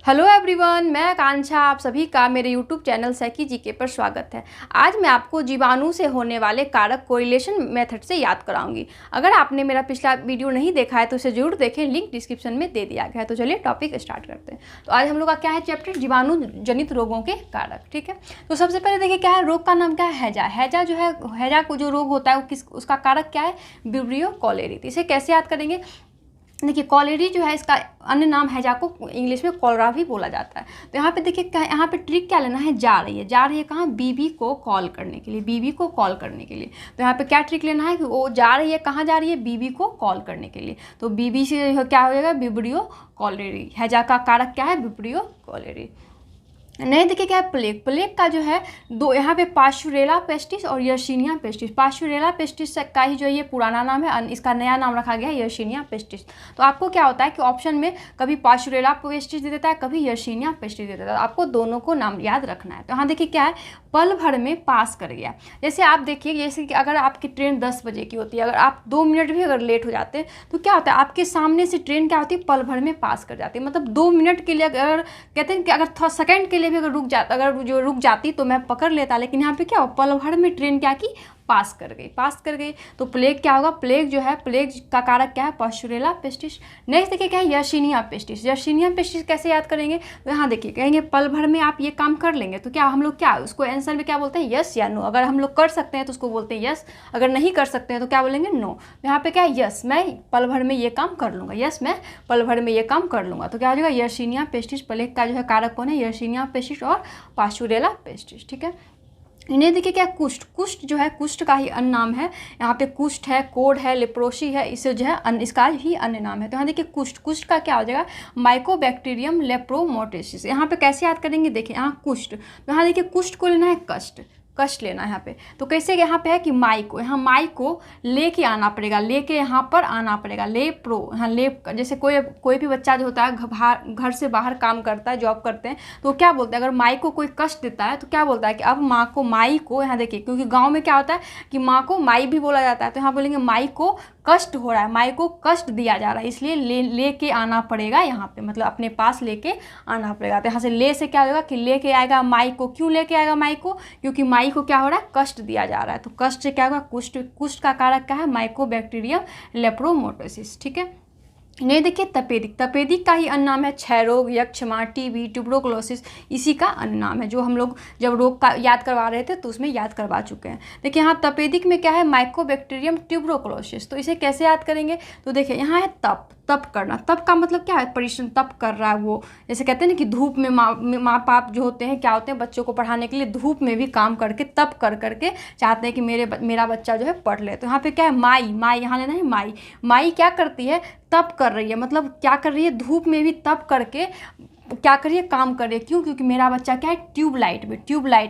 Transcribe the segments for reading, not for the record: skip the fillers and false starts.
Hello everyone, मैं आकांक्षा आप सभी का मेरे यूट्यूब चैनल सैकी जीके पर स्वागत है। आज मैं आपको जीवाणु से होने वाले कारक कोरिलेशन मेथड से याद कराऊंगी। अगर आपने मेरा पिछला वीडियो नहीं देखा है तो उसे जरूर देखें, लिंक डिस्क्रिप्शन में दे दिया गया है। तो चलिए टॉपिक स्टार्ट करते हैं। तो आज हम लोग का क्या है चैप्टर, जीवाणु जनित रोगों के कारक। ठीक है, तो सबसे पहले देखिए क्या है, रोग का नाम क्या है, हैजा। हैजा जो है, हैजा को जो रोग होता है वो उसका कारक क्या है, विब्रियो कॉलेरी। तो इसे कैसे याद करेंगे, देखिए कॉलेरी जो है इसका अन्य नाम हैजा को इंग्लिश में कॉलरा भी बोला जाता है। तो यहाँ पे देखिए क्या, यहाँ पे ट्रिक क्या लेना है, जा रही है कहाँ, बीबी को कॉल करने के लिए, बीबी को कॉल करने के लिए। तो यहाँ पे क्या ट्रिक लेना है कि वो जा रही है, कहाँ जा रही है, बीबी को कॉल करने के लिए। तो बीबी से क्या हो जाएगा, विब्रियो कॉलेरी। हैजा का कारक क्या है, विब्रियो कॉलेरी। नहीं देखिए क्या है, प्लेग। प्लेग का जो है दो, यहाँ पे पास्चुरेला पेस्टिस और यर्सीनिया पेस्टिस। पास्चुरेला पेस्टिस का ही जो ये पुराना नाम है, इसका नया नाम रखा गया है यर्सीनिया पेस्टिस। तो आपको क्या होता है कि ऑप्शन में कभी पास्चुरेला पेस्टिस दे देता है, कभी यर्सीनिया पेस्टिस दे देता है। आपको दोनों को नाम याद रखना है। तो यहाँ देखिए क्या है, पल भर में पास कर गया। जैसे आप देखिए, जैसे कि अगर आपकी ट्रेन 10 बजे की होती है, अगर आप 2 मिनट भी अगर लेट हो जाते हैं तो क्या होता है, आपके सामने से ट्रेन क्या होती है, पल भर में पास कर जाती है। मतलब 2 मिनट के लिए, अगर कहते हैं कि अगर थोड़ा सेकंड के लिए भी अगर रुक जाती तो मैं पकड़ लेता, लेकिन यहाँ पे क्या हो, पल भर में ट्रेन क्या की, पास कर गई। तो प्लेग क्या होगा, प्लेग जो है, प्लेग का कारक क्या है, पास्चुरेला पेस्टिस। नेक्स्ट देखिए क्या है, यर्सीनिया पेस्टिस। यर्सीनिया पेस्टिस कैसे याद करेंगे, तो यहाँ देखिए कहेंगे पल भर में आप ये काम कर लेंगे, तो क्या हम लोग क्या उसको आंसर में क्या बोलते हैं, यस या नो। अगर हम लोग कर सकते हैं तो उसको बोलते हैं यस, अगर नहीं कर सकते हैं तो क्या बोलेंगे, नो। यहाँ पे क्या है, यस मैं पल भर में ये काम कर लूँगा, यस मैं पल भर में ये काम कर लूँगा। तो क्या हो जाएगा, यर्सीनिया पेस्टिस। प्लेग का जो है कारक कौन है, यर्सीनिया पेस्टिस और पास्चुरेला पेस्टिस। ठीक है, इन्हें देखिए क्या, कुष्ठ। कुष्ठ जो है, कुष्ठ का ही अन्य नाम है। यहाँ पे कुष्ठ है, कोड है, लेप्रोसी है, इसे जो है इसका ही अन्य नाम है। तो यहाँ देखिए कुष्ठ, कुष्ठ का क्या हो जाएगा, माइकोबैक्टीरियम लेप्रोमोटेसिस। यहाँ पे कैसे याद करेंगे, देखिए यहाँ कुष्ठ, तो यहाँ देखिए कुष्ठ को लेना है कष्ट, कष्ट लेना है यहाँ पे। तो कैसे यहाँ पे है कि माई को, यहाँ माई को लेके आना पड़ेगा, लेके यहाँ पर आना पड़ेगा, ले प्रो, यहाँ ले। जैसे कोई भी बच्चा जो होता है घर से बाहर काम करता है, जॉब करते हैं, तो क्या बोलते हैं, अगर माई को कोई कष्ट देता है तो क्या बोलता है कि अब माँ को, माई को, यहाँ देखिए क्योंकि गाँव में क्या होता है कि माँ को माई भी बोला जाता है, तो यहाँ बोलेंगे माई को कष्ट हो रहा है, माई को कष्ट दिया जा रहा है, इसलिए लेके आना पड़ेगा यहाँ पे, मतलब अपने पास लेके आना पड़ेगा। तो यहाँ से ले से क्या होगा कि लेके आएगा माई को। क्यों लेके आएगा माई को, क्योंकि माई को क्या हो रहा है, कष्ट दिया जा रहा है। तो कष्ट से क्या होगा, कुष्ठ। कुष्ठ का कारक क्या है, माइकोबैक्टीरियम लेप्रोमोटेसिस। ठीक है, नहीं देखिए तपेदिक। तपेदिक का ही अन्य नाम है क्षय रोग, यक्ष्मा, टीबी, ट्यूबरोक्लोसिस, इसी का अन्य नाम है, जो हम लोग जब रोग का याद करवा रहे थे तो उसमें याद करवा चुके हैं। देखिए यहाँ तपेदिक में क्या है, माइकोबैक्टीरियम ट्यूबरोक्लोसिस। तो इसे कैसे याद करेंगे, तो देखिए यहाँ है तप, तप करना। तप का मतलब क्या है, परिश्रम, तप कर रहा है वो। जैसे कहते हैं ना कि धूप में माँ बाप जो होते हैं क्या होते हैं, बच्चों को पढ़ाने के लिए धूप में भी काम करके, तप कर करके चाहते हैं कि मेरा बच्चा जो है पढ़ ले। तो यहाँ पे क्या है, माई, माई यहाँ लेना है, माई। माई क्या करती है, तप कर रही है, मतलब क्या कर रही है, धूप में भी तप करके क्या करिए, काम करिए। क्यों, क्योंकि मेरा बच्चा क्या है, ट्यूबलाइट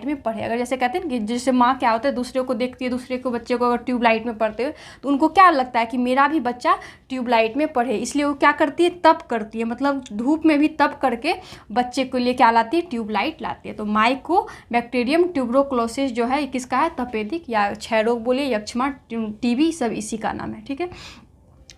में पढ़े। अगर जैसे कहते हैं कि जैसे माँ क्या होता है, दूसरे को देखती है, दूसरे को बच्चे को अगर ट्यूबलाइट में पढ़ते हुए, तो उनको क्या लगता है कि मेरा भी बच्चा ट्यूबलाइट में पढ़े, इसलिए वो क्या करती है, तप करती है, मतलब धूप में भी तप करके बच्चे के लिए क्या लाती है, ट्यूबलाइट लाती है। तो माइकोबैक्टीरियम ट्यूबरोक्लोसिस जो है किसका है, तपेदिक, या क्षय रोग बोलिए, यक्ष्मा, टीबी, सब इसी का नाम है। ठीक है,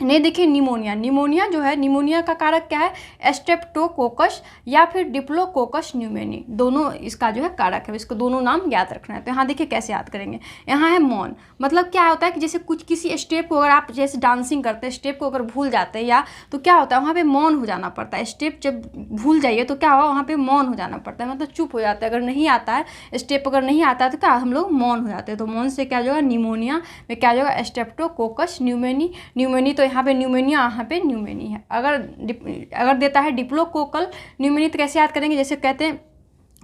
नहीं देखिए निमोनिया। निमोनिया जो है, निमोनिया का कारक क्या है, स्ट्रेप्टोकोकस या फिर डिप्लोकोकस न्यूमोनी, दोनों इसका जो है कारक है। इसको दोनों नाम याद रखना है। तो यहाँ देखिए कैसे याद करेंगे, यहाँ है मौन। मतलब क्या होता है कि जैसे कुछ किसी स्टेप को अगर आप जैसे डांसिंग करते हैं, स्टेप को अगर भूल जाते हैं या, तो क्या होता है वहाँ पे मौन हो जाना पड़ता है। स्टेप जब भूल जाइए तो क्या होगा, वहाँ पे मौन हो जाना पड़ता है, मतलब चुप हो जाता है। अगर नहीं आता है स्टेप, अगर नहीं आता है तो क्या हम लोग मौन हो जाते हैं। तो मौन से क्या जो है, निमोनिया में क्या जो है, स्ट्रेप्टोकोकस न्यूमोनी। न्यूमोनी तो यहाँ पे न्यूमोनिया, यहाँ पे न्यूमोनी है। अगर देता है डिप्लोकोकल न्यूमोनी तो कैसे याद करेंगे, जैसे कहते हैं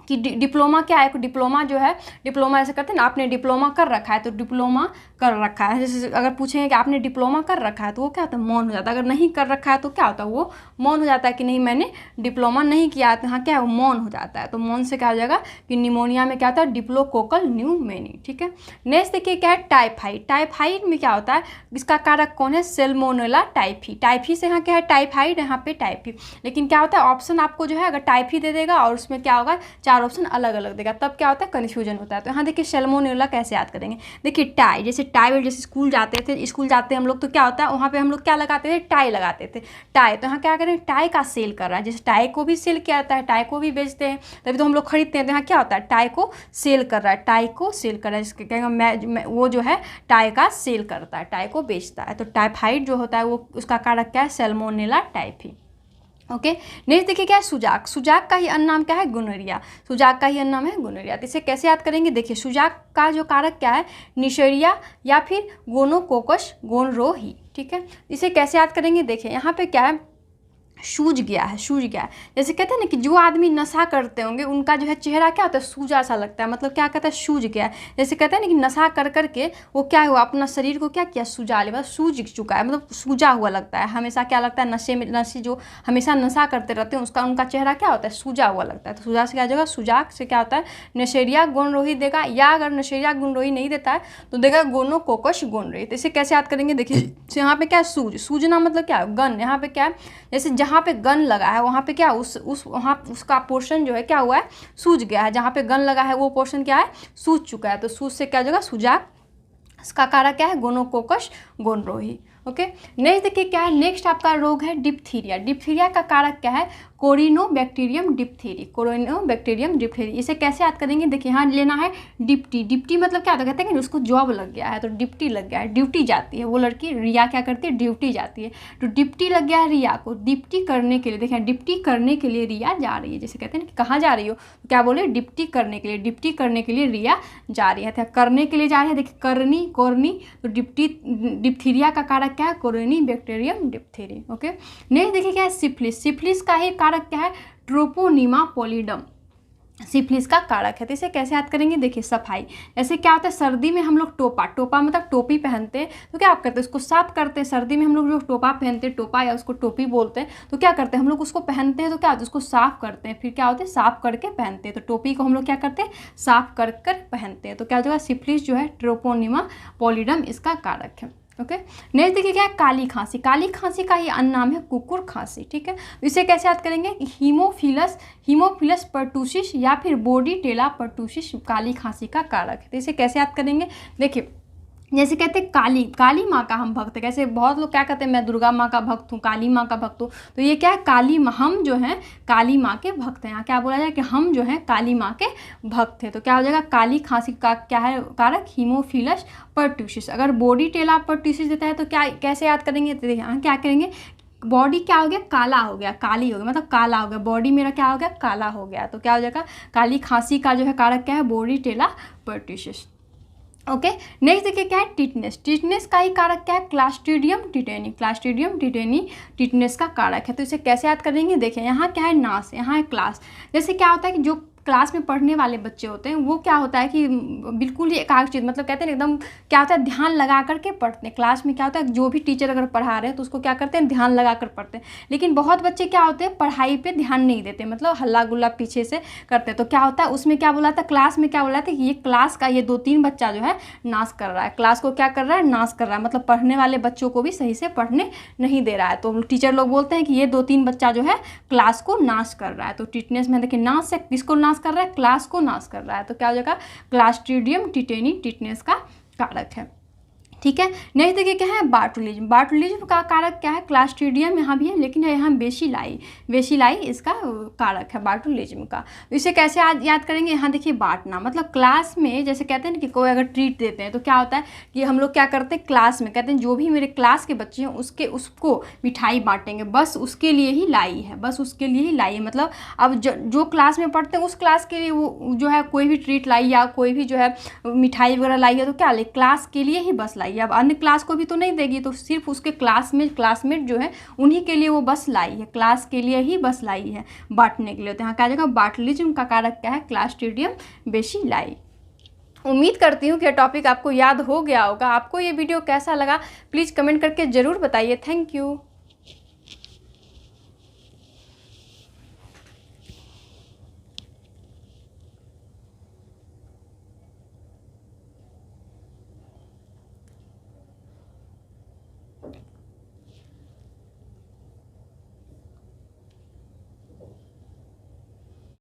कि डिप्लोमा क्या है, डिप्लोमा जो है, डिप्लोमा ऐसे करते हैं ना, आपने डिप्लोमा कर रखा है तो डिप्लोमा कर रखा है। जैसे अगर पूछेंगे कि आपने डिप्लोमा कर रखा है तो वो क्या होता है, मौन हो जाता है। अगर नहीं कर रखा है तो क्या होता है, वो मौन हो जाता है कि नहीं मैंने डिप्लोमा नहीं किया है, तो यहाँ क्या है, वो मौन हो जाता है। तो मौन से क्या हो जाएगा कि निमोनिया में क्या होता है, डिप्लोकोकल न्यूमोनी। ठीक है, नेक्स्ट देखिए क्या है, टाइफाइड। टाइफाइड में क्या होता है, इसका कारक कौन है, सैल्मोनेला टाइफी। टाइफी से यहाँ क्या है, टाइफाइड, यहाँ पे टाइफी। लेकिन क्या होता है, ऑप्शन आपको जो है अगर टाइफी दे देगा और उसमें क्या होगा, 4 ऑप्शन अलग अलग देगा, तब क्या होता है कन्फ्यूजन होता है। तो यहाँ देखिए सैल्मोनेला कैसे याद करेंगे, देखिए टाई, जैसे टाई, जैसे स्कूल जाते हैं हम लोग तो क्या होता है वहाँ पे हम लोग क्या लगाते थे, टाई लगाते थे, टाई। तो यहाँ क्या करें, टाई का सेल कर रहा है, जैसे टाई को भी सेल किया जाता है, टाई को भी बेचते हैं, तभी तो हम लोग खरीदते हैं। तो यहाँ क्या होता है, टाई को सेल कर रहा है, टाई को सेल कर रहा है, जिसके कहेंगे वो जो है टाई का सेल करता है, टाई को बेचता है। तो टाइफाइड जो होता है वो उसका कारक क्या है, सैल्मोनेला टाइफी। ओके, नेक्स्ट देखिए क्या है, सुजाक। सुजाक का ही अन्य नाम क्या है, गोनोरिया। सुजाक का ही अन्य नाम है गोनोरिया। तो इसे कैसे याद करेंगे, देखिए सुजाक का जो कारक क्या है, निशेरिया या फिर गोनोकोकस गोनरोही। ठीक है, इसे कैसे याद करेंगे, देखिए यहाँ पे क्या है, सूज गया है, सूज गया है। जैसे कहते हैं ना कि जो आदमी नशा करते होंगे उनका जो है चेहरा क्या होता है, सूजा सा लगता है, मतलब क्या कहता है, सूज गया है। जैसे कहते हैं ना कि नशा कर करके वो क्या हुआ, अपना शरीर को क्या किया, सूजा ले, मतलब सूज चुका है, मतलब सूजा हुआ लगता है। हमेशा क्या लगता है, नशे जो हमेशा नशा करते रहते हैं उनका चेहरा क्या होता है, सूजा हुआ लगता है। तो सूजा से क्या जगह, सुजाक से क्या होता है, नशेरिया गोनरोही देगा, या अगर नशेरिया गोनरोही नहीं देता है तो देगा गोनोकोकस गोनरोही। तो इसे कैसे याद करेंगे, देखिए यहाँ पे क्या है, सूजना मतलब क्या है, गन। यहाँ पे क्या है, जैसे जहाँ पे गन लगा है वहाँ पे क्या वहाँ उसका पोर्शन जो है क्या हुआ है, सूज गया है। जहाँ पे गन लगा है वो पोर्शन क्या है, सूज चुका है। तो सूज से क्या जगह, सुजाक। इसका कारक क्या है, गोनोकोकस गोनरोही। ओके, नेक्स्ट देखिए क्या है, नेक्स्ट आपका रोग है डिप्थीरिया। डिप्थीरिया का कारक क्या है, कोरिनोबैक्टीरियम डिप्थीरी। कोरिनोबैक्टीरियम डिप्थीरी। इसे कैसे याद करेंगे, देखिए यहाँ लेना है डिप्टी। डिप्टी मतलब क्या होता है, कहते हैं कि उसको जॉब लग गया है, तो डिप्टी लग गया है, ड्यूटी जाती है वो लड़की, रिया क्या करती है, ड्यूटी जाती है। तो डिप्टी लग गया है रिया को, डिप्टी करने के लिए, देखिए डिप्टी करने के लिए रिया जा रही है। जैसे कहते हैं कि कहाँ जा रही हो, तो क्या बोले, डिप्टी करने के लिए, डिप्टी करने के लिए रिया जा रही है। तो करने के लिए जा रही है, देखिए करनी, कोरनी। तो डिप्थीरिया का कारक क्या है, कोरिनोबैक्टीरियम डिप्थीरी। ओके, नेक्स्ट देखिए क्या है, सिफिलिस। सिफिलिस का ही कारक क्या है, ट्रोपोनिमा पॉलिडम। सिफिलिस का कारक है। तो इसे कैसे याद करेंगे, देखिए सफाई। जैसे क्या होता है, सर्दी में हम लोग टोपा मतलब टोपी पहनते हैं, तो क्या आप करते हैं, उसको साफ करते हैं। सर्दी में हम लोग जो टोपा पहनते हैं, टोपा या उसको टोपी बोलते हैं, तो क्या करते हैं हम लोग, उसको पहनते हैं तो क्या होता है, उसको साफ करते हैं, फिर क्या होता है, साफ करके पहनते हैं। तो टोपी को हम लोग क्या करते हैं, साफ कर पहनते हैं। तो क्या होगा, सिफिलिस जो है ट्रोपोनिमा पॉलिडम इसका कारक है। ओके, नेक्स्ट देखिए क्या है, काली खांसी। काली खांसी का ही अन्य नाम है कुकुर खांसी। ठीक है, इसे कैसे याद करेंगे, हीमोफिलस पर्टूसिस या फिर बोर्डीटेला पर्टूसिस काली खांसी का कारक है। तो इसे कैसे याद करेंगे, देखिए जैसे कहते हैं काली माँ का हम भक्त है। कैसे बहुत लोग क्या कहते हैं, मैं दुर्गा माँ का भक्त हूँ, काली माँ का भक्त हूँ। तो ये क्या है, काली माँ, हम जो हैं काली माँ के भक्त हैं। यहाँ क्या बोला जाए कि हम जो हैं काली माँ के भक्त हैं। तो क्या हो जाएगा, काली खांसी का क्या है कारक, हीमोफिलस पर्टूसिस। अगर बोर्डीटेला पर्टूसिस देता है तो क्या कैसे याद करेंगे, तो यहाँ क्या करेंगे, बॉडी क्या हो गया, काला हो गया, काली हो गया, मतलब काला हो गया, बॉडी मेरा क्या हो गया, काला हो गया। तो क्या हो जाएगा, काली खांसी का जो है कारक क्या है, बोर्डीटेला पर्टूसिस। ओके, नेक्स्ट देखिए क्या है, टिटनेस। टिटनेस का ही कारक क्या है, Clostridium tetani. Clostridium tetani tetanus का कारक है। तो इसे कैसे याद करेंगे, देखिए यहाँ क्या है, नास, यहाँ है क्लास। जैसे क्या होता है कि जो क्लास में पढ़ने वाले बच्चे होते हैं वो क्या होता है कि बिल्कुल ही एकाग्रचित, मतलब कहते हैं एकदम क्या होता है, ध्यान लगा करके पढ़ते हैं। क्लास में क्या होता है, जो भी टीचर अगर पढ़ा रहे हैं तो उसको क्या करते हैं, ध्यान लगा कर पढ़ते हैं। लेकिन बहुत बच्चे क्या होते हैं, पढ़ाई पे ध्यान नहीं देते, मतलब हल्ला गुल्ला पीछे से करते हैं। तो क्या होता है, उसमें क्या बोला था, क्लास में क्या बोला था कि ये क्लास का ये 2-3 बच्चा जो है नाश कर रहा है, क्लास को क्या कर रहा है, नाश कर रहा है, मतलब पढ़ने वाले बच्चों को भी सही से पढ़ने नहीं दे रहा है। तो टीचर लोग बोलते हैं कि ये 2-3 बच्चा जो है क्लास को नाश कर रहा है। तो टिटनेस में देखिए नाश से किसको नाश कर रहा है, क्लास को नाश कर रहा है। तो क्या हो जाएगा, क्लास्ट्रीडियम टिटेनी टिटनेस का कारक है। ठीक है, नेक्स्ट देखिए क्या है, बार्टुलिज्म। बार्टुलिज्म का कारक क्या है, क्लास्ट्रीडियम यहाँ भी है लेकिन यहाँ बेसिलाई इसका कारक है बार्टुलिज्म का। इसे कैसे याद करेंगे, यहाँ देखिए बांटना, मतलब क्लास में जैसे कहते हैं ना कि कोई अगर ट्रीट देते हैं तो क्या होता है कि हम लोग क्या करते हैं, क्लास में कहते हैं जो भी मेरे क्लास के बच्चे हैं उसको मिठाई बांटेंगे, बस उसके लिए ही लाई है, बस उसके लिए ही लाई है। मतलब अब जो क्लास में पढ़ते हैं उस क्लास के लिए वो जो है कोई भी ट्रीट लाई या कोई भी जो है मिठाई वगैरह लाई है तो क्या ले, क्लास के लिए ही बस लाई। अब अन्य क्लास को भी तो नहीं देगी, तो सिर्फ उसके क्लासमेट जो है उन्हीं के लिए वो बस लाई है, क्लास के लिए ही बस लाई है बांटने के लिए। तो यहाँ क्या जाएगा, बार्टुलिज्म का कारक क्या है, क्लास्ट्रीडियम बेसिलाई। उम्मीद करती हूँ कि यह टॉपिक आपको याद हो गया होगा। आपको ये वीडियो कैसा लगा प्लीज़ कमेंट करके ज़रूर बताइए। Thank you.